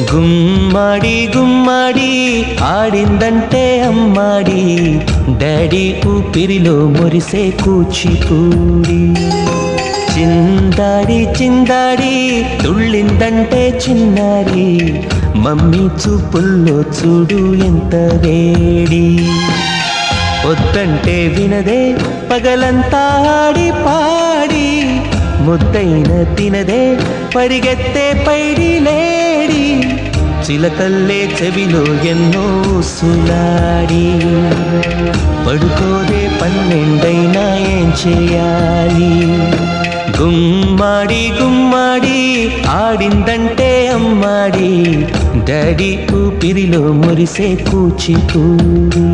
గుమ్మడి గుమ్మడి ఆడిందంటే అమ్మాడి, daddy ఊపిరిలో మురిసే కూచిపూడి. చిందాడి చిందాడి తుళ్ళిందంటే చిన్నారి, మమ్మీ చూపుల్లో చూడు ఎంత వేడి. వద్దంటే వినదే పగలంతా ఆడి పాడి, ముద్దైన తినదే పరిగెత్తే పైడి లేడి. చిలకల్లే చెవిలో ఎన్నో సులాడి, పడుకోదే పన్నెండైనా ఏం చేయాలి. గుమ్మాడి గుమ్మాడి ఆడిందంటే అమ్మాడి, డాడీ ఊపిరిలో మురిసే కూచిపూడి.